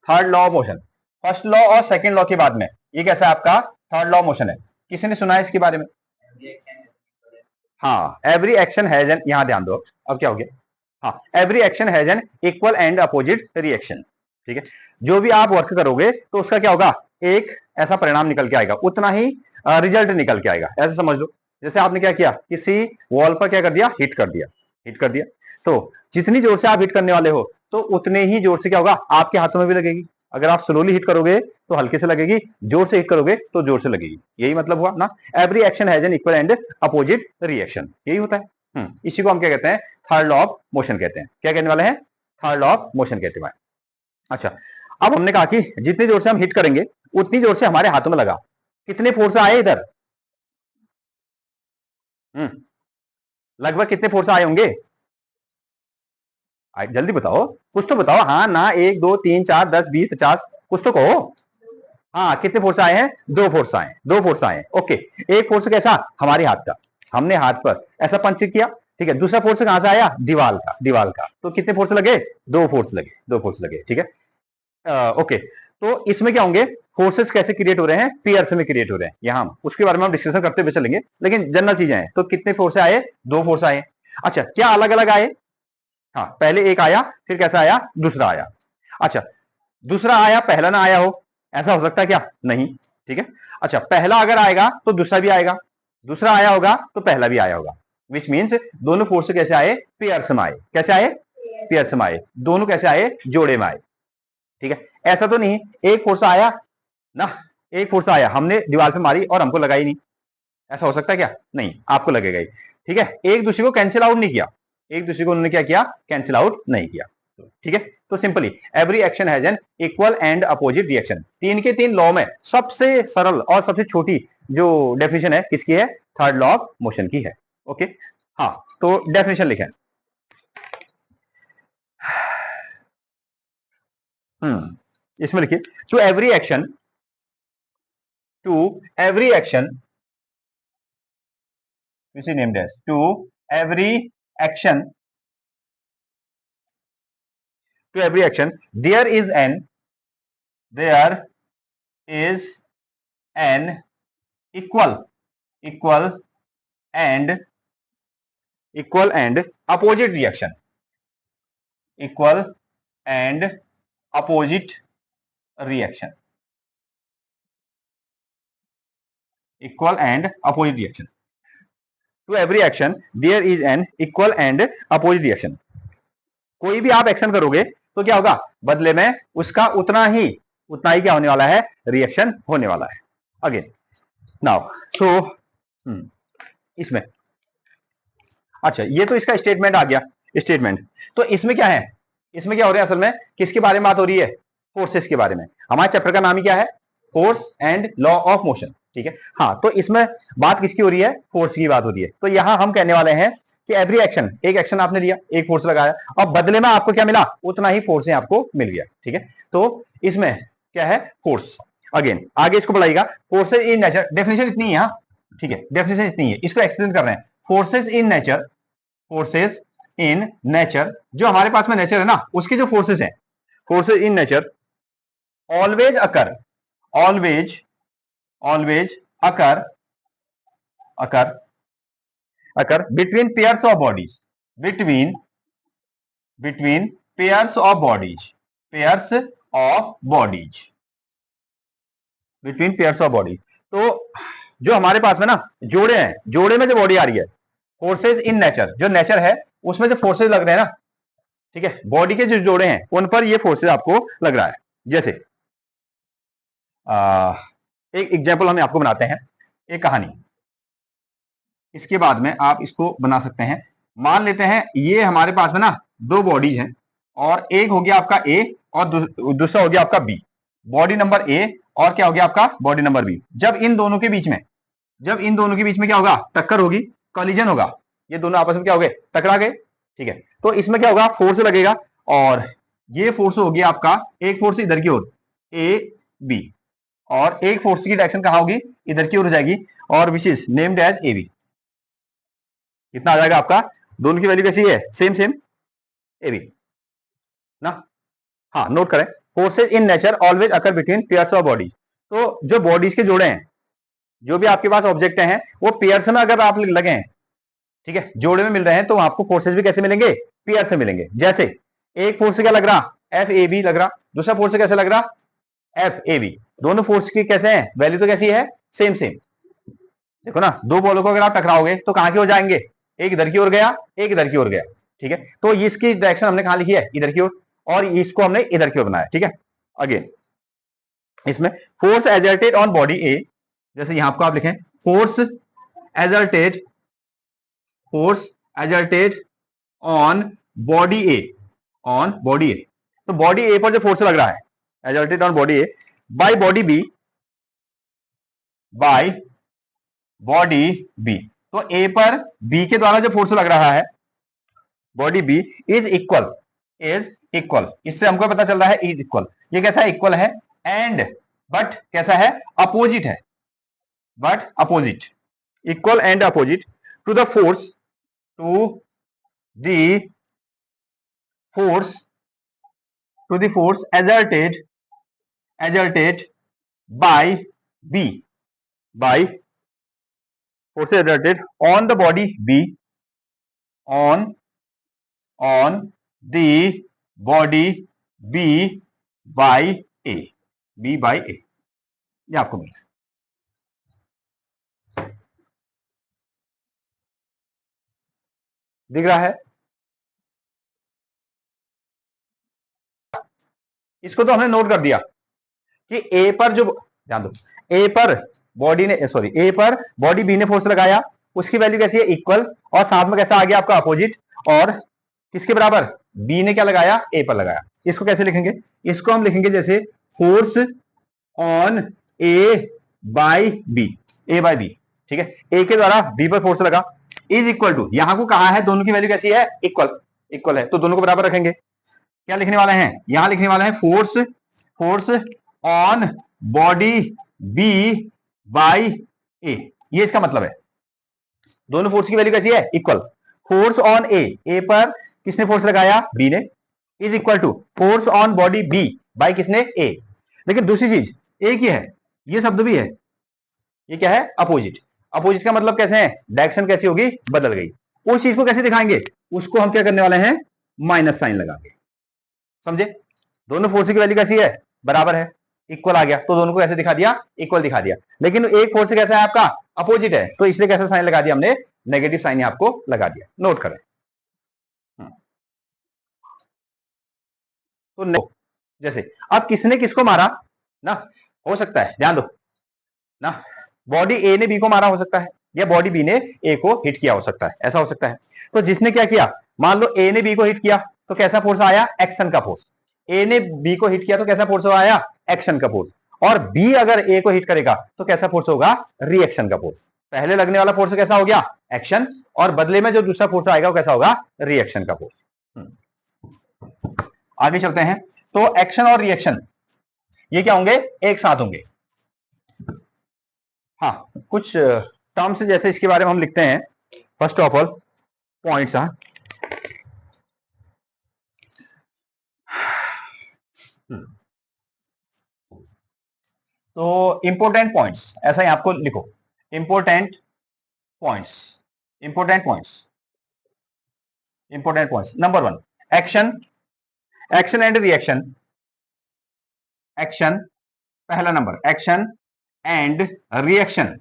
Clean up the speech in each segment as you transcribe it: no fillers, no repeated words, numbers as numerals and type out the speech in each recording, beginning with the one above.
Third law of motion, first law और second law के बाद में ये कैसा है आपका थर्ड लॉ ऑफ मोशन है। किसी ने सुना है इसके बारे में? हाँ, एवरी एक्शन हैज एन, यहां ध्यान दो, अब क्या हो गया, हाँ, every action has an equal and opposite reaction. ठीक है, जो भी आप वर्क करोगे तो उसका क्या होगा, एक ऐसा परिणाम निकल के आएगा, उतना ही रिजल्ट निकल के आएगा, ऐसा समझ लो। जैसे आपने क्या किया, किसी वॉल पर क्या कर दिया, हिट कर दिया, हिट कर दिया, तो जितनी जोर से आप हिट करने वाले हो तो उतने ही जोर से क्या होगा, आपके हाथों में भी लगेगी। अगर आप स्लोली हिट करोगे तो हल्के से लगेगी, जोर से हिट करोगे तो जोर से लगेगी, यही मतलब हुआ ना, every action has an equal and opposite reaction, यही होता है। इसी को हम क्या कहते हैं, थर्ड लॉ ऑफ मोशन कहते हैं। क्या कहने वाले हैं, थर्ड लॉ ऑफ मोशन कहते हैं। अच्छा, अब हमने कहा कि जितनी जोर से हम हिट करेंगे उतनी जोर से हमारे हाथों में लगा, कितने फोर्स आए इधर, लगभग कितने फोर्स आए होंगे, जल्दी बताओ, कुछ तो बताओ, हाँ ना, 1 2 3 4 10 20 50, कुछ तो कहो। हाँ, कितने फोर्स आए हैं, दो फोर्स आए, दो फोर्स आए, ओके। एक फोर्स कैसा, हमारे हाथ का, हमने हाथ पर ऐसा पंच किया, ठीक है। दूसरा फोर्स कहां से आया, दीवार का, दीवार का, तो कितने फोर्स लगे, दो फोर्स लगे, दो फोर्स लगे, ठीक है। ओके, तो इसमें क्या होंगे, फोर्सेस कैसे क्रिएट हो रहे हैं, पेयर्स में क्रिएट हो रहे हैं, यहां उसके बारे में हम डिस्कशन करते हुए चलेंगे, लेकिन जनरल चीजें हैं। तो कितने फोर्स आए, दो फोर्स आए। अच्छा, क्या अलग अलग आए, हाँ, पहले एक आया, फिर कैसा आया, दूसरा आया। अच्छा, दूसरा आया, पहला ना आया हो, ऐसा हो सकता है क्या, नहीं, ठीक है। अच्छा, पहला अगर आएगा तो दूसरा भी आएगा, दूसरा आया होगा तो पहला भी आया होगा, विच मीन्स दोनों फोर्स कैसे आए, पेयर्स में आए, कैसे आए, पेयर्स में आए, दोनों कैसे आए, जोड़े में आए, ठीक है। ऐसा तो नहीं एक फोर्स आया ना, एक फोर्स आया, हमने दीवार पे मारी और हमको लगा ही नहीं, ऐसा हो सकता है क्या, नहीं, आपको लगेगा ही, ठीक है। एक दूसरे को कैंसिल आउट नहीं किया, एक दूसरे को उन्होंने क्या किया, कैंसिल आउट नहीं किया, ठीक है। तो simply every action has an equal and opposite reaction, तीन के तीन लॉ में सबसे सरल और सबसे छोटी जो डेफिनेशन है किसकी है, थर्ड लॉ ऑफ मोशन की है, ओके। हाँ, तो डेफिनेशन लिखें, इसमें लिखिए, to every action, to every action, which is named as, to every action, to every action there is an equal, equal and opposite reaction, equal and opposite reaction, equal and opposite reaction, to every action there is an equal and opposite reaction। कोई भी आप action करोगे तो क्या होगा, बदले में उसका उतना ही क्या होने वाला है, रिएक्शन होने वाला है। अगेन नाउ, सो इसमें, अच्छा, ये तो इसका स्टेटमेंट आ गया, स्टेटमेंट। तो इसमें क्या है, इसमें क्या हो रहा है, असल में किसके बारे में बात हो रही है, फोर्सेस के बारे में। हमारे चैप्टर का नाम ही क्या है, force and law of motion, ठीक है। हाँ, तो इसमें बात किसकी हो रही है, फोर्स की बात हो रही है। तो यहां हम कहने वाले हैं कि एवरी एक्शन, एक एक्शन आपने लिया, एक फोर्स लगाया, और बदले में आपको क्या मिला, उतना ही फोर्स आपको मिल गया, ठीक है। तो इसमें क्या है, फोर्स। अगेन आगे इसको बढ़ाइएगा, फोर्सेज इन नेचर, डेफिनेशन इतनी है, ठीक है, डेफिनेशन इतनी है, इसको एक्सप्लेन कर रहे हैं। Forces in nature, forces in nature, जो हमारे पास में नेचर है ना, उसके जो फोर्सेस हैं, forces in nature always occur, always, always occur, occur, occur between pairs of bodies, between, between pairs of bodies, pairs of bodies, between pairs of body. तो जो हमारे पास में ना जोड़े हैं, जोड़े में जो बॉडी आ रही है, फोर्सेज इन नेचर, जो नेचर है उसमें जो फोर्सेज लग रहे हैं ना, ठीक है, बॉडी के जो जोड़े हैं उन पर ये फोर्सेज आपको लग रहा है। जैसे एक एग्जांपल हम आपको बनाते हैं, एक कहानी, इसके बाद में आप इसको बना सकते हैं। मान लेते हैं ये हमारे पास में ना दो बॉडीज हैं, और एक हो गया आपका ए और दूसरा हो गया आपका बी, बॉडी नंबर ए और क्या हो गया आपका बॉडी नंबर बी। जब इन दोनों के बीच में, जब इन दोनों के बीच में क्या होगा, टक्कर होगी, कॉलिजन होगा, ये दोनों आपस में क्या हो गए, टकरा गए, ठीक है। तो इसमें क्या होगा, फोर्स लगेगा, और ये फोर्स हो गया आपका, एक फोर्स इधर की ओर ए बी, और एक फोर्स की डायरेक्शन कहां होगी, इधर की ओर हो जाएगी, और which is named as A B. कितना आ जाएगा आपका, दोनों की वैल्यू कैसी है, सेम सेम, ए बी ना। हाँ, नोट करें, forces in nature always occur between pairs of body. तो जो बॉडीज के जोड़े हैं, जो भी आपके पास ऑब्जेक्ट हैं, वो पेयर्स में अगर आप लगे हैं, ठीक है, जोड़े में मिल रहे हैं, तो आपको फोर्सेज भी कैसे मिलेंगे, पेयर से मिलेंगे। जैसे एक फोर्स से क्या लग रहा, एफ ए बी लग रहा, दूसरा फोर्स से कैसे लग रहा, एफ ए बी। दोनों फोर्स की कैसे हैं, वैल्यू तो कैसी है, सेम सेम। देखो ना, दो बॉलों को अगर आप टकराओगे तो कहां की ओर जाएंगे, एक इधर की ओर गया, एक इधर की ओर गया, ठीक है। तो इसकी डायरेक्शन हमने कहां लिखी है, इधर की ओर, और इसको हमने इधर की ओर बनाया, ठीक है। अगेन इसमें force exerted on body A, जैसे यहां आपको आप लिखें force exerted, force exerted on body A, on body A. तो बॉडी ए पर जो फोर्स लग रहा है, exerted on body A by body B, by body B. तो ए पर बी के द्वारा जो फोर्स लग रहा है body B is equal, is equal, इससे हमको पता चल रहा है इज इक्वल। ये कैसा है, इक्वल है, एंड बट कैसा है, अपोजिट है, but opposite, equal and opposite to the force, to the force, to the force exerted, exerted by B, by forces exerted on the body B, on the body B by A, B by A। ये आपको मिला, दिख रहा है। इसको तो हमने note कर दिया कि ए पर जो, ध्यान दो, ए पर बॉडी ने, सॉरी, ए पर बॉडी बी ने फोर्स लगाया, उसकी वैल्यू कैसी है, इक्वल, और साथ में कैसा आ गया आपका अपोजिट, और किसके बराबर, बी ने क्या लगाया, ए पर लगाया। इसको कैसे लिखेंगे, इसको हम लिखेंगे जैसे force on A by B, A by B, ठीक है। ए के द्वारा बी पर फोर्स लगा, इज इक्वल टू, यहां को कहा है दोनों की वैल्यू कैसी है, इक्वल, इक्वल है, तो दोनों को बराबर रखेंगे। क्या लिखने वाले हैं, यहां लिखने वाले हैं force, force on body B by A, ये इसका मतलब है। दोनों फोर्स की वैल्यू कैसी है, equal. Force on A, A पर किसने फोर्स लगाया, बी ने, is equal to force on body B by किसने, ए। लेकिन दूसरी चीज एक ही है, ये शब्द भी है, ये क्या है, अपोजिट। अपोजिट का मतलब कैसे है, डायरेक्शन कैसी होगी, बदल गई। उस चीज को कैसे दिखाएंगे, उसको हम क्या करने वाले हैं, माइनस साइन लगाएंगे, समझे। दोनों फोर्स की वैल्यू कैसी है, बराबर है, इक्वल आ गया, तो दोनों को कैसे दिखा दिया, इक्वल दिखा दिया। लेकिन एक फोर्स कैसा है आपका, अपोजिट है, तो इसलिए कैसा साइन लगा दिया हमने, नेगेटिव साइन आपको लगा दिया, नोट करें। तो जैसे अब किसने किसको मारा ना, हो सकता है, ध्यान दो ना, बॉडी ए ने बी को मारा हो सकता है, या बॉडी बी ने ए को हिट किया हो सकता है, ऐसा हो सकता है। तो जिसने क्या किया, मान लो ए ने बी को हिट किया, तो कैसा फोर्स आया, एक्शन का फोर्स। ए ने बी को हिट किया तो कैसा फोर्स आया, एक्शन का फोर्स। और बी अगर ए को हिट करेगा तो कैसा फोर्स होगा, रिएक्शन का फोर्स। पहले लगने वाला फोर्स कैसा हो गया, एक्शन, और बदले में जो दूसरा फोर्स आएगा वो कैसा होगा, रिएक्शन का फोर्स। आगे चलते हैं, तो एक्शन और रिएक्शन ये क्या होंगे, एक साथ होंगे। हाँ, कुछ टर्म्स जैसे इसके बारे में हम लिखते हैं, फर्स्ट ऑफ ऑल पॉइंट्स। तो इंपोर्टेंट पॉइंट्स ऐसा ही आपको लिखो, important points, important points, important points. Number one, action, action and reaction, action, पहला number, action and reaction,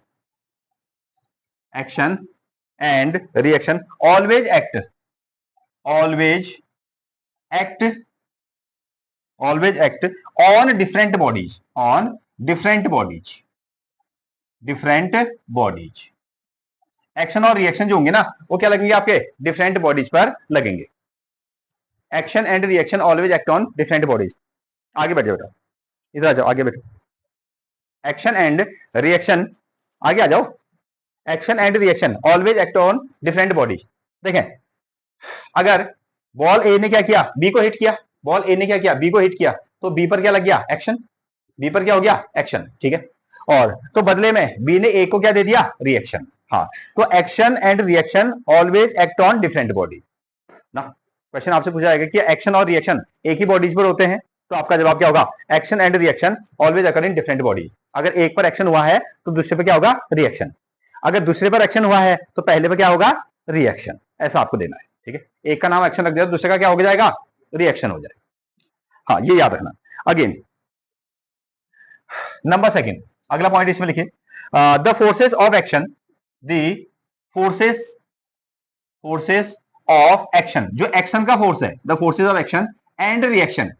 action and reaction always act, always act, always act on different bodies, on different bodies, different bodies. Action और reaction जो होंगे ना, वो क्या लगेंगे आपके, different bodies पर लगेंगे। Action and reaction always act on different bodies. आगे बैठ जाओ बेटा, इधर आ जाओ, आगे बैठो। एक्शन एंड रिएक्शन, आगे आ जाओ। Action and reaction always act on different bodies. देखें, अगर बॉल ए ने क्या किया, बी को हिट किया, बॉल ए ने क्या किया, बी को हिट किया, तो बी पर क्या लग गया, एक्शन, बी पर क्या हो गया, एक्शन, ठीक है। और तो बदले में बी ने ए को क्या दे दिया, रिएक्शन। हाँ, तो action and reaction always act on different body ना। क्वेश्चन आपसे पूछा जाएगा कि एक्शन और रिएक्शन एक ही बॉडीज पर होते हैं, तो आपका जवाब क्या होगा? Action and reaction always occur in different body. अगर एक पर एक्शन हुआ है तो दूसरे पे क्या होगा? रिएक्शन। अगर दूसरे पर एक्शन हुआ है तो पहले पे क्या होगा? रिएक्शन। ऐसा आपको देना है, ठीक है। एक का नाम एक्शन रख दिया तो दूसरे का क्या हो जाएगा? रिएक्शन हो जाएगा। हाँ, ये याद रखना। अगेन नंबर सेकंड, अगला पॉइंट इसमें लिखिए, the forces of action, the forces forces of action, जो एक्शन का फोर्स है, the forces of action and reaction,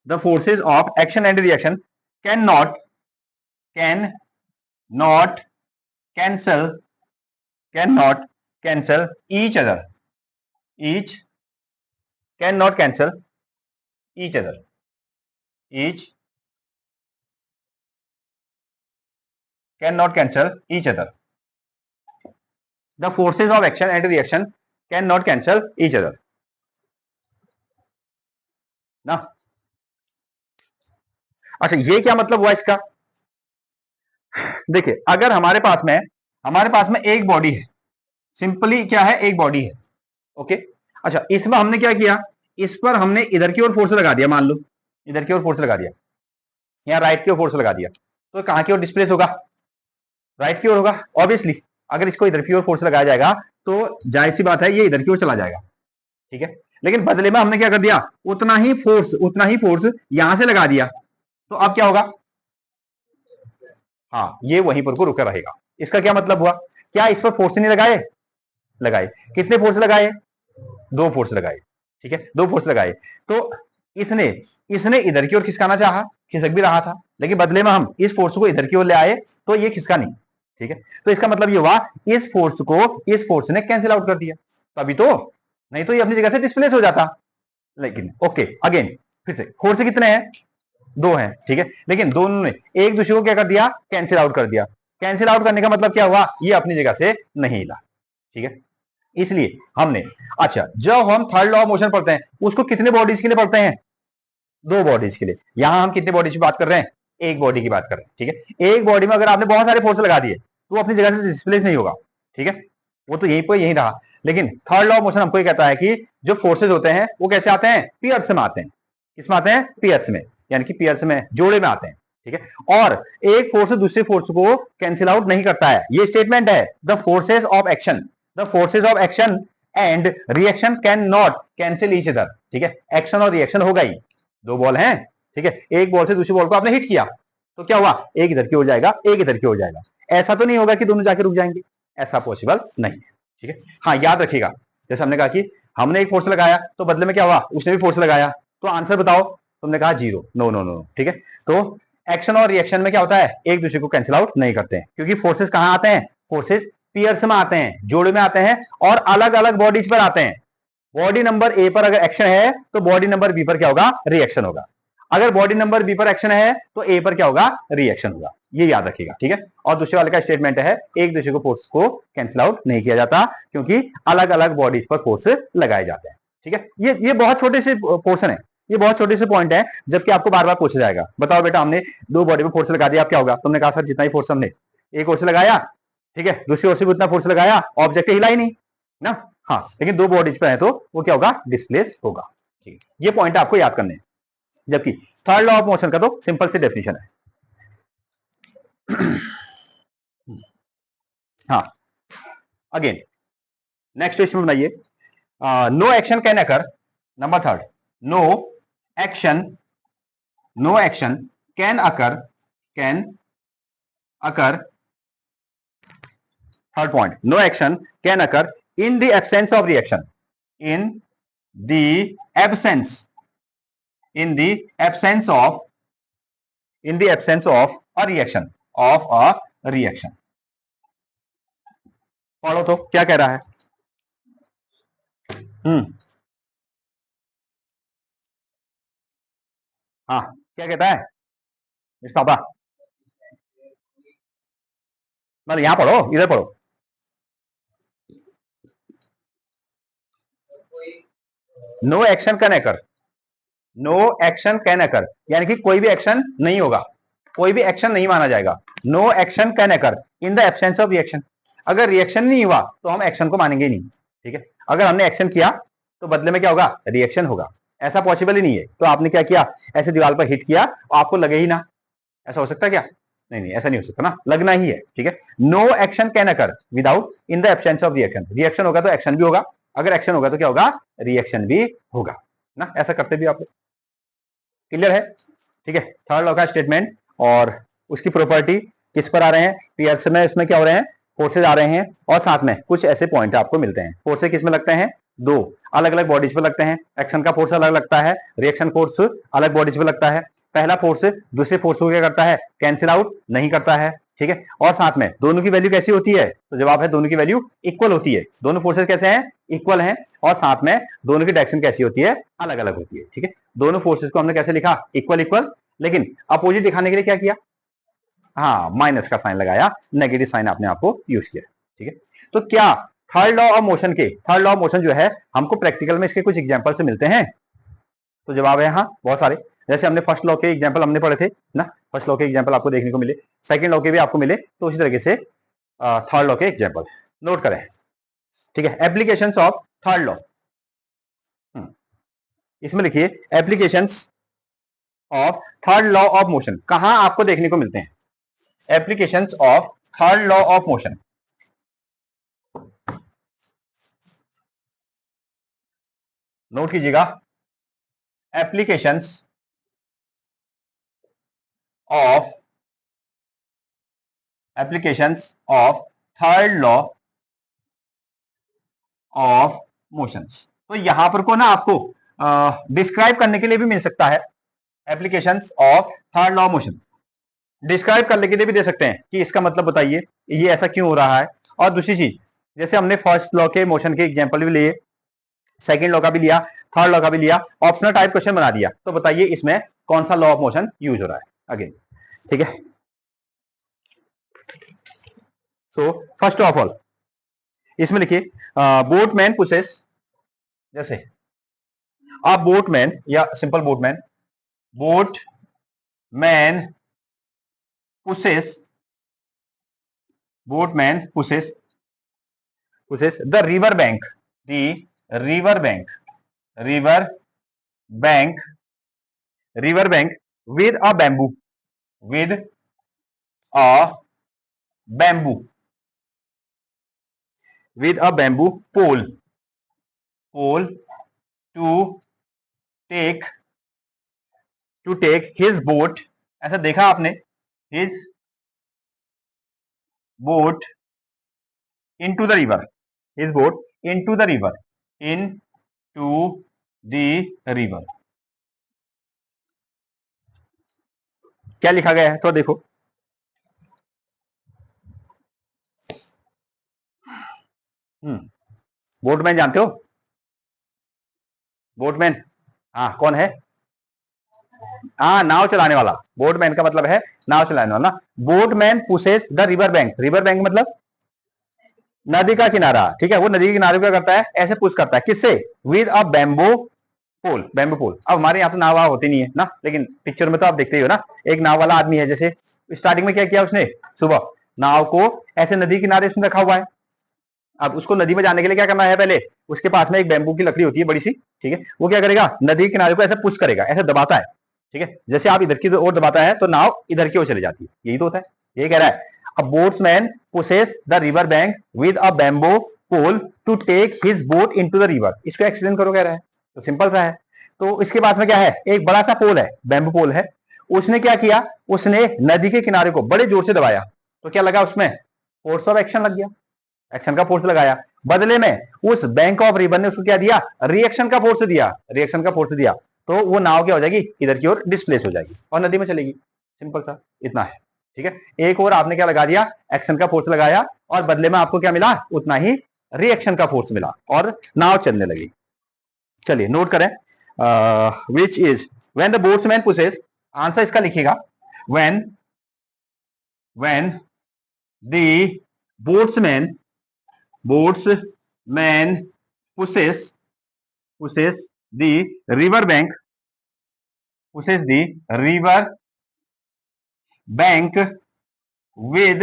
the forces of action and reaction can not cancel each other, each cannot cancel each other, each cannot cancel each other, the forces of action and reaction cannot cancel each other ना। अच्छा, ये क्या मतलब हुआ इसका? देखिए, अगर हमारे पास में एक बॉडी है, सिंपली क्या है? एक बॉडी है, ओके। अच्छा, इसमें हमने क्या किया? इस पर हमने इधर की ओर फोर्स लगा दिया, मान लो इधर की ओर फोर्स लगा दिया, या राइट की ओर फोर्स लगा दिया, तो कहां की ओर डिस्प्लेस होगा? राइट की ओर होगा ऑब्वियसली। अगर इसको इधर की ओर फोर्स लगाया जाएगा तो जाहिर सी बात है ये इधर की ओर चला जाएगा, ठीक है। लेकिन बदले में हमने क्या कर दिया? उतना ही फोर्स यहां से लगा दिया, तो अब क्या होगा? हाँ, ये वहीं पर को रुका रहेगा। इसका क्या मतलब हुआ? क्या इस पर फोर्स नहीं लगाए? लगाए। कितने फोर्स लगाए? दो फोर्स लगाए, ठीक है, दो फोर्स लगाए। तो इसने इसने इधर की ओर खिसकाना चाहा, खिसक भी रहा था, लेकिन बदले में हम इस फोर्स को इधर की ओर ले आए तो ये खिसका नहीं, ठीक है। तो इसका मतलब ये हुआ इस फोर्स ने कैंसिल आउट कर दिया, तभी तो, नहीं तो ये अपनी जगह से डिस्प्लेस हो जाता। लेकिन ओके, अगेन फिर से फोर्स कितने हैं? दो हैं, ठीक है। लेकिन दोनों ने एक दूसरे को क्या कर दिया? कैंसिल आउट कर दिया। कैंसिल आउट करने का मतलब क्या हुआ? ये अपनी जगह से नहीं हिला, ठीक है। इसलिए हमने, अच्छा, जब हम थर्ड लॉ ऑफ मोशन पढ़ते हैं उसको कितने बॉडीज के लिए पढ़ते हैं? दो बॉडीज के लिए। यहां हम कितने बॉडीज की बात कर रहे हैं? एक बॉडी की बात कर रहे हैं, ठीक है। एक बॉडी में अगर आपने बहुत सारे फोर्स लगा दिए तो वो अपनी जगह से डिस्प्लेस नहीं होगा, ठीक है, वो तो यहीं पर यहीं रहा। लेकिन थर्ड लॉ ऑफ मोशन हमको ये कहता है कि जो फोर्सेज होते हैं वो कैसे आते हैं? पियर्स में आते हैं। किसमें आते हैं? पियर्स में, यानी कि पियर्स में, जोड़े में आते हैं, ठीक है। और एक फोर्स दूसरे फोर्स को कैंसिल आउट नहीं करता है, ये स्टेटमेंट है। The forces of action and reaction can not cancel each other, ठीक है। एक्शन और रिएक्शन होगा ही, दो बॉल हैं, ठीक है। एक बॉल से दूसरी बॉल को आपने हिट किया तो क्या हुआ? एक इधर की हो जाएगा, एक इधर की हो जाएगा। ऐसा तो नहीं होगा कि दोनों जाके रुक जाएंगे, ऐसा पॉसिबल नहीं है, ठीक है। हाँ, याद रखिएगा, जैसे हमने कहा कि हमने एक फोर्स लगाया तो बदले में क्या हुआ? उसने भी फोर्स लगाया, तो आंसर बताओ। तुमने कहा जीरो, नो नो नो, ठीक है। तो एक्शन और रिएक्शन में क्या होता है? एक दूसरे को कैंसिल आउट नहीं करते हैं, क्योंकि फोर्सेस कहां आते हैं? फोर्सेस पियर्स में आते हैं, जोड़े में आते हैं, और अलग अलग बॉडीज पर आते हैं। बॉडी नंबर ए पर अगर एक्शन है तो बॉडी नंबर बी पर क्या होगा? रिएक्शन होगा। अगर बॉडी नंबर बी पर एक्शन है तो ए पर क्या होगा? रिएक्शन होगा। ये याद रखिएगा, ठीक है। और दूसरे वाले का स्टेटमेंट है, एक दूसरे को फोर्स को कैंसिल आउट नहीं किया जाता, क्योंकि अलग अलग बॉडीज पर फोर्स लगाए जाते हैं, ठीक है। ये बहुत छोटे से पोर्शन है, ये बहुत छोटे से पॉइंट है, जबकि आपको बार बार पूछा जाएगा। बताओ बेटा, हमने दो बॉडी पर फोर्स लगा दिया, अब क्या होगा? तुमने कहा सर जितना ही फोर्स हमने एक ओर से लगाया, ठीक है, दूसरी ओर से भी उतना फोर्स लगाया, ऑब्जेक्ट हिला ही नहीं ना। हाँ, लेकिन दो बॉडीज पर है तो वो क्या होगा? डिस्प्लेस होगा, ठीक है। ये पॉइंट आपको याद करने हैं। जबकि थर्ड लॉ ऑफ मोशन का तो सिंपल सी डेफिनेशन है। हाँ, अगेन नेक्स्ट क्वेश्चन बनाइए। No action can occur, number third, no action no action can occur, third point, no action can occur in the absence of reaction, in the absence in the absence of a reaction, पढ़ो तो क्या कह रहा है? हाँ, क्या कहता है इसका? मतलब यहां पढ़ो, इधर पढ़ो। No action can occur, no action can occur, यानी कि कोई भी एक्शन नहीं होगा, कोई भी एक्शन नहीं माना जाएगा। No action can occur in the absence of reaction, अगर रिएक्शन नहीं हुआ तो हम एक्शन को मानेंगे नहीं, ठीक है। अगर हमने एक्शन किया तो बदले में क्या होगा? रिएक्शन होगा। ऐसा पॉसिबल ही नहीं है। तो आपने क्या किया, ऐसे दीवार पर हिट किया, आपको लगे ही ना, ऐसा हो सकता है क्या? नहीं नहीं, ऐसा नहीं हो सकता ना, लगना ही है। ठीक है, no action can occur without in the absence of reaction. Reaction होगा तो एक्शन भी होगा, अगर एक्शन होगा तो क्या होगा, रिएक्शन भी होगा ना। ऐसा करते भी आप लोग, क्लियर है? ठीक है, थर्ड लॉ का स्टेटमेंट और उसकी प्रॉपर्टी किस पर आ रहे हैं, पीएस में, इसमें क्या हो रहे हैं, फोर्सेज आ रहे हैं और साथ में कुछ ऐसे पॉइंट आपको मिलते हैं। फोर्सेज किस में लगते हैं, दो अलग अलग बॉडीज पे लगते हैं। एक्शन का फोर्स अलग लगता है, रिएक्शन फोर्स अलग बॉडीज पे लगता है। पहला फोर्स दूसरे फोर्स को क्या करता है, कैंसिल आउट नहीं करता है। ठीक है, और साथ में दोनों की वैल्यू कैसी होती है, तो जवाब है दोनों की वैल्यू इक्वल होती है। दोनों फोर्सेज कैसे हैं, इक्वल हैं, और साथ में दोनों की डायरेक्शन कैसी होती है, अलग अलग होती है। ठीक है, दोनों फोर्सेज को हमने कैसे लिखा, इक्वल इक्वल, लेकिन अपोजिट दिखाने के लिए क्या किया, हाँ माइनस का साइन लगाया, नेगेटिव साइन आपने आपको यूज किया। ठीक है, तो क्या थर्ड लॉ ऑफ मोशन के, थर्ड लॉ ऑफ मोशन जो है हमको प्रैक्टिकल में इसके कुछ एग्जांपल से मिलते हैं, तो जवाब है हाँ, बहुत सारे। जैसे हमने फर्स्ट लॉ के एग्जांपल हमने पढ़े थे ना, फर्स्ट लॉ के एग्जांपल आपको देखने को मिले, सेकंड लॉ के भी आपको मिले, तो उसी तरीके से थर्ड लॉ के एग्जांपल नोट करें। ठीक है, एप्लीकेशंस ऑफ थर्ड लॉ, इसमें लिखिए applications of third law of motion कहां आपको देखने को मिलते हैं, applications of third law of motion. Note कीजिएगा, applications of, applications of third law of motions. तो यहां पर को ना आपको डिस्क्राइब करने के लिए भी मिल सकता है, applications of third law of motion describe करने के लिए भी दे सकते हैं कि इसका मतलब बताइए ये ऐसा क्यों हो रहा है। और दूसरी चीज, जैसे हमने फर्स्ट लॉ के मोशन के एग्जांपल भी लिए, सेकंड लॉ का भी लिया, थर्ड लॉ का भी लिया, ऑप्शनल टाइप क्वेश्चन बना दिया, तो बताइए इसमें कौन सा लॉ ऑफ मोशन यूज हो रहा है अगेन। ठीक है, सो फर्स्ट ऑफ ऑल इसमें लिखिए बोटमैन पुशेस, जैसे आप बोटमैन या simple boatman, boatman pushes, boatman pushes the river bank, the river bank, river bank, river bank with a bamboo, with a bamboo, with a bamboo pole, pole to take, to take his boat, ऐसा देखा आपने, his boat into the river, his boat into the river, into the river। क्या लिखा गया है तो देखो, boatman जानते हो, बोटमैन, हाँ कौन है, हाँ नाव चलाने वाला, बोटमैन का मतलब है नाव चलाने वाला। Boatman pushes the river bank, river bank मतलब नदी का किनारा। ठीक है, वो नदी के किनारे क्या करता है, ऐसे पुश करता है, किससे, with a bamboo pole, bamboo pole. अब हमारे यहाँ तो नाव होती नहीं है ना, लेकिन पिक्चर में तो आप देखते ही हो ना, एक नाव वाला आदमी है, जैसे स्टार्टिंग में क्या किया उसने, सुबह नाव को ऐसे नदी किनारे उसने रखा हुआ है। अब उसको नदी में जाने के लिए क्या करना है, पहले उसके पास में एक बैम्बू की लकड़ी होती है बड़ी सी। ठीक है, वो क्या करेगा, नदी किनारे को ऐसे पुश करेगा, ऐसे दबाता है। ठीक है, जैसे आप इधर की ओर दबाता है तो नाव इधर की ओर चली जाती है, यही तो होता है, यही कह रहा है। A boatsman pushes the river bank with a bamboo pole to take his boat into the river. इसको एक्सप्लेन करो कह रहा है, तो सिंपल सा है। तो इसके पास में क्या है, एक बड़ा सा पोल है, बैम्बू पोल है। उसने क्या किया, उसने नदी के किनारे को बड़े जोर से दबाया, तो क्या लगा उसमें, फोर्स ऑफ एक्शन लग गया, एक्शन का फोर्स लगाया। बदले में उस बैंक ऑफ रिवर ने उसको क्या दिया, रिएक्शन का फोर्स दिया, रिएक्शन का फोर्स दिया, तो वो नाव क्या हो जाएगी, इधर की ओर डिस्प्लेस हो जाएगी और नदी में चलेगी। सिंपल सा इतना है। ठीक है, एक और आपने क्या लगा दिया, एक्शन का फोर्स लगाया, और बदले में आपको क्या मिला, उतना ही रिएक्शन का फोर्स मिला और नाव चलने लगी। चलिए नोट करें, which is when the boatsman pushes, answer इसका लिखिएगा, when, when the boatsman, boatsman pushes, pushes the river bank, pushes the river bank with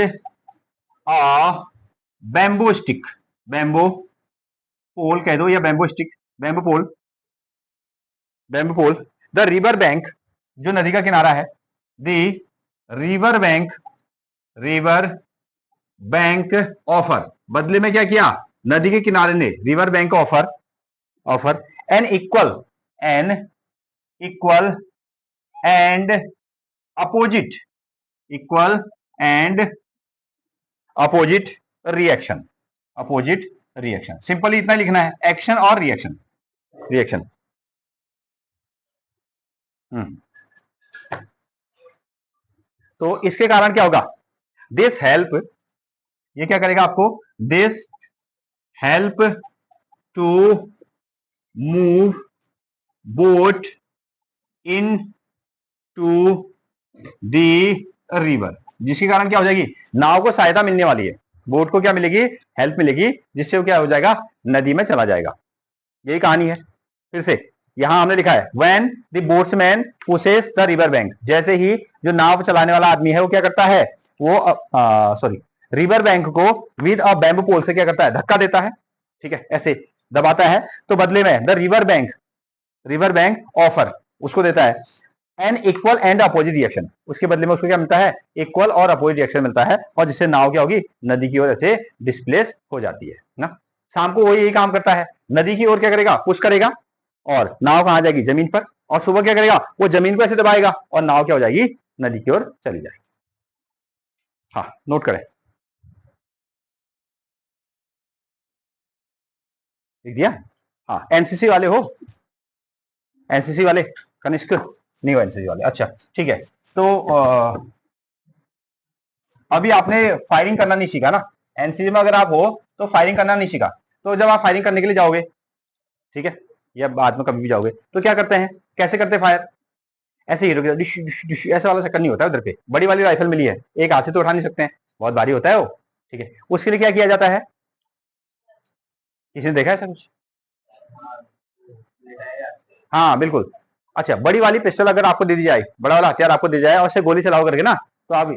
a bamboo stick, bamboo pole कह दो या bamboo stick, bamboo pole, bamboo pole, the river bank, जो नदी का किनारा है, the river bank, river bank offer, बदले में क्या किया, नदी के किनारे ने, river bank offer, offer an equal and opposite, equal and opposite reaction, opposite reaction, simply इतना लिखना है, एक्शन और रिएक्शन, रिएक्शन। तो इसके कारण क्या होगा, दिस हेल्प, ये क्या करेगा आपको, this help to move boat in to the river, जिसके कारण क्या हो जाएगी, नाव को सहायता मिलने वाली है, बोट को क्या मिलेगी, हेल्प मिलेगी, जिससे वो क्या हो जाएगा, नदी में चला जाएगा। यही कहानी है। फिर से यहां हमने लिखा है, when the boatsman pushes the river bank, जैसे ही जो नाव चलाने वाला आदमी है वो क्या करता है, वो सॉरी रिवर बैंक को विद अ बैम्बू पोल से क्या करता है, धक्का देता है, ठीक है, ऐसे दबाता है, तो बदले में द रिवर बैंक ऑफर उसको देता है an equal and opposite reaction, उसके बदले में उसको क्या मिलता है, इक्वल और अपोजिट रिएक्शन मिलता है, और जिससे नाव क्या होगी, नदी की ओर ऐसे डिस्प्लेस हो जाती है ना। शाम को वो यही काम करता है, नदी की ओर क्या करेगा, पुश करेगा, और नाव कहां जाएगी, जमीन पर, और सुबह क्या करेगा, वो जमीन को ऐसे दबाएगा और नाव क्या हो जाएगी, नदी की ओर चली जाएगी। हाँ, नोट करें, लिख दिया। हाँ, एनसीसी वाले हो, एनसीसी वाले, कनिष्क नहीं हो एनसीसी वाले, अच्छा ठीक है। तो अभी आपने फायरिंग करना नहीं सीखा ना, एनसीसी में अगर आप हो तो फायरिंग करना नहीं सीखा, तो जब आप फायरिंग करने के लिए जाओगे, ठीक है, या बाद में कभी भी जाओगे, तो क्या करते हैं, कैसे करते हैं फायर, ऐसे ही रुक डिश डिश डिश, ऐसा वाला चक्कर नहीं होता है उधर पे, बड़ी वाली राइफल मिली है, एक हाथ से तो उठा नहीं सकते हैं, बहुत भारी होता है वो, ठीक है, उसके लिए क्या किया जाता है, किसी ने देखा है ऐसा कुछ, हाँ बिल्कुल। अच्छा, बड़ी वाली पिस्टल अगर आपको दे दी जाए, बड़ा वाला हथियार आपको दे जाए और उससे गोली चलाओ करके ना, तो आप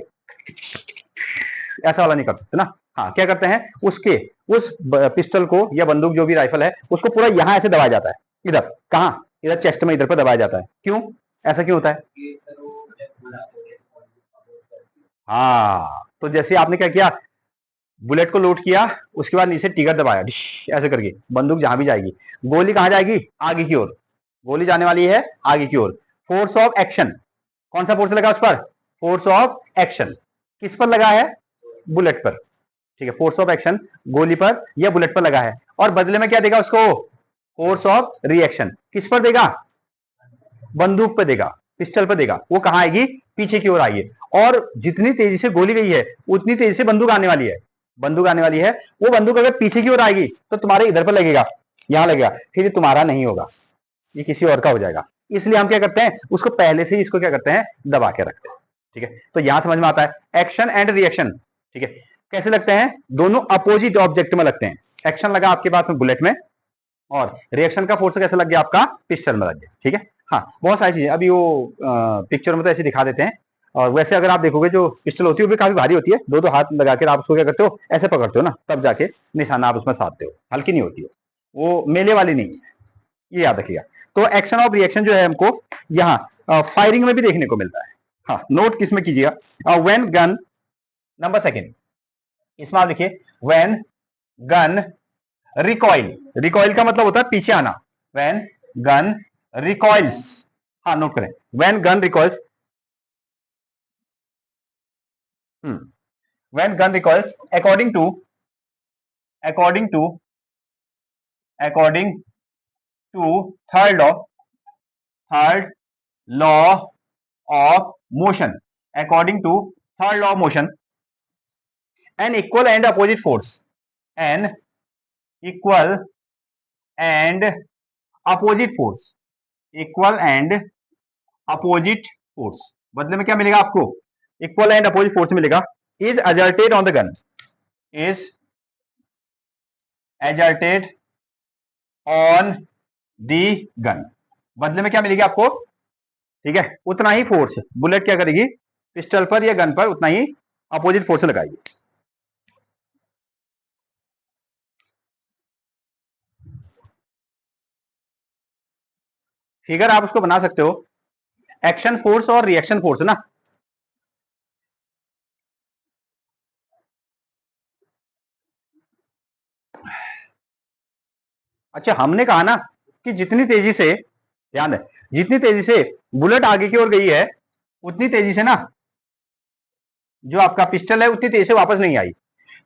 ऐसा वाला नहीं कर सकते ना। हाँ, क्या करते हैं, उसके उस पिस्टल को या बंदूक जो भी राइफल है उसको पूरा यहां ऐसे दबाया जाता है, इधर कहां, इधर चेस्ट में इधर पर दबाया जाता है, क्यों, ऐसा क्यों होता है, हाँ, तो जैसे आपने क्या किया, बुलेट को लोड किया, उसके बाद नीचे टिगर दबाया डिश, ऐसे करके बंदूक जहां भी जाएगी, गोली कहां जाएगी, आगे की ओर, गोली जाने वाली है आगे की ओर, फोर्स ऑफ एक्शन, कौन सा फोर्स लगा उस पर, फोर्स ऑफ एक्शन, किस पर लगा है, बुलेट पर, ठीक है, फोर्स ऑफ एक्शन गोली पर या बुलेट पर लगा है, और बदले में क्या देगा उसको, फोर्स ऑफ रिएक्शन किस पर देगा, बंदूक पर देगा, पिस्टल पर देगा, वो कहां आएगी, पीछे की ओर आएगी, और जितनी तेजी से गोली गई है उतनी तेजी से बंदूक आने वाली है, बंदूक आने वाली है, वो बंदूक अगर पीछे की ओर आएगी तो तुम्हारे इधर पर लगेगा, यहां लगेगा, फिर ये तुम्हारा नहीं होगा, ये किसी और का हो जाएगा, इसलिए हम क्या करते हैं, उसको पहले से ही इसको क्या करते हैं, दबा के रखते हैं, ठीक है, तो यहां समझ में आता है एक्शन एंड रिएक्शन, ठीक है, कैसे लगते हैं, दोनों अपोजिट ऑब्जेक्ट में लगते हैं, एक्शन लगा आपके पास में बुलेट में, और रिएक्शन का फोर्स कैसे लग गया, आपका पिस्टल में लग गया, ठीक है। हाँ, बहुत सारी चीजें अभी वो पिक्चर में तो ऐसे दिखा देते हैं, और वैसे अगर आप देखोगे जो पिस्टल होती है वो भी काफी भारी होती है, दो दो हाथ लगा कर आप उसको क्या करते हो, ऐसे पकड़ते हो ना, तब जाके निशाना आप उसमें साधते हो, हल्की नहीं होती है वो, मेले वाली नहीं है, ये याद रखिएगा। तो एक्शन ऑफ रिएक्शन जो है हमको यहाँ फायरिंग में भी देखने को मिलता है। हाँ, नोट किसमें कीजिएगा, व्हेन गन, नंबर सेकंड, इसमें आप लिखिए, व्हेन गन रिकॉइल, रिकॉइल का मतलब होता है पीछे आना, व्हेन गन रिकॉइल्स, हाँ नोट करें, when gun recoils, when gun recoils according to, according to, according to third law, third law of motion, according to third law of motion, an equal and opposite force, an equal and opposite force, equal and opposite force, बदले में क्या मिलेगा आपको, equal and opposite force मिलेगा, is exerted on the gun, is exerted on the gun, बदले में क्या मिलेगी आपको, ठीक है, उतना ही फोर्स बुलेट क्या करेगी, पिस्टल पर या गन पर उतना ही अपोजिट फोर्स लगाएगी। फिगर आप उसको बना सकते हो एक्शन फोर्स और रिएक्शन फोर्स ना। अच्छा, हमने कहा ना कि जितनी तेजी से, ध्यान है, जितनी तेजी से बुलेट आगे की ओर गई है उतनी तेजी से ना जो आपका पिस्टल है उतनी तेजी से वापस नहीं आई।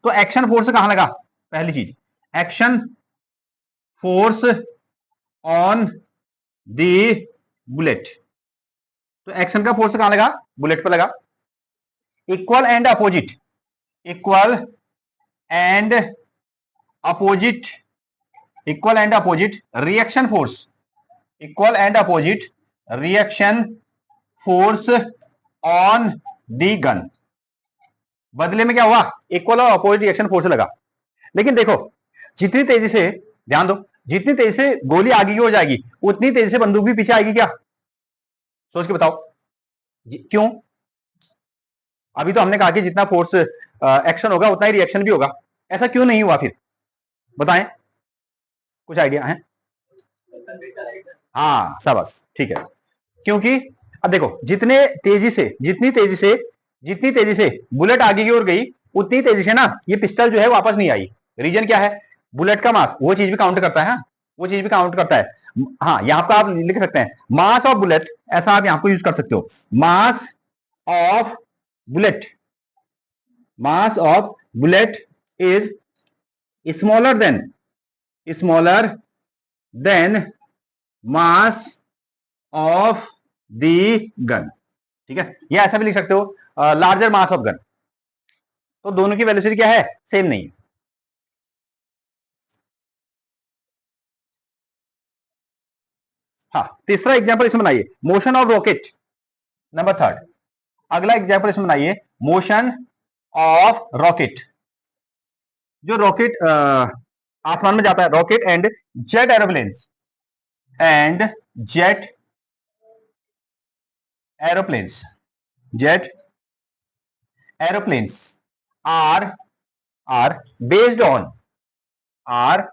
तो एक्शन फोर्स कहां लगा? पहली चीज, action force on the bullet. तो एक्शन का फोर्स कहां लगा? बुलेट पर लगा। Equal and opposite, equal and opposite, equal and opposite reaction force, equal and opposite reaction force on the gun. बदले में क्या हुआ? इक्वल और अपोजिट रिएक्शन फोर्स लगा। लेकिन देखो, जितनी तेजी से, ध्यान दो, जितनी तेजी से गोली आगे की हो जाएगी उतनी तेजी से बंदूक भी पीछे आएगी क्या? सोच के बताओ क्यों? अभी तो हमने कहा कि जितना फोर्स एक्शन होगा उतना ही रिएक्शन भी होगा। ऐसा क्यों नहीं हुआ फिर? बताएं, कुछ आइडिया है? हाँ शाबाश, ठीक है। क्योंकि अब देखो, जितनी तेजी से बुलेट आगे की ओर गई उतनी तेजी से ना ये पिस्टल जो है वापस नहीं आई। रीजन क्या है? बुलेट का मास, वो चीज भी काउंट करता है। हाँ, वो चीज भी काउंट करता है। हाँ, यहां पर आप लिख सकते हैं मास ऑफ बुलेट, ऐसा आप यहां को यूज कर सकते हो। Mass of bullet, mass of bullet is smaller than, smaller then mass of the gun. ठीक है, या ऐसा भी लिख सकते हो लार्जर मास ऑफ गन। तो दोनों की वेलोसिटी क्या है? सेम नहीं है। हाँ, तीसरा एग्जांपल इसमें बनाइए, motion of rocket. Number third, अगला एग्जांपल इसमें बनाइए, मोशन ऑफ रॉकेट। जो रॉकेट आसमान में जाता है, rocket and jet aeroplanes, and jet aeroplanes, jet aeroplanes are are based on, are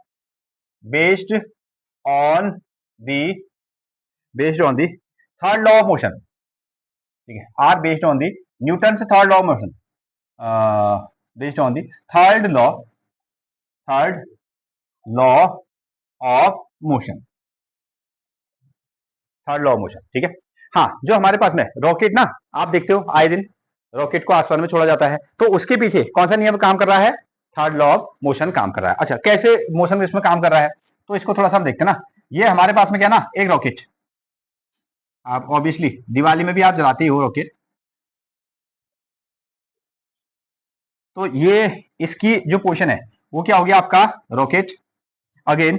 based on the, based on the third law of motion. ठीक है, are based on the Newton से third law of motion, based on the third law, third law of motion, third law of motion. ठीक है। हाँ, जो हमारे पास में rocket ना, आप देखते हो आए दिन रॉकेट को आसमान में छोड़ा जाता है, तो उसके पीछे कौन सा नियम काम कर रहा है? थर्ड लॉ ऑफ मोशन काम कर रहा है। अच्छा, कैसे मोशन इसमें काम कर रहा है? तो इसको थोड़ा सा हम देखते हैं ना। ये हमारे पास में क्या ना, एक रॉकेट, आप ऑब्वियसली दिवाली में भी आप जलाते ही हो रॉकेट। तो ये इसकी जो पोर्शन है वो क्या हो गया आपका? रॉकेट। अगेन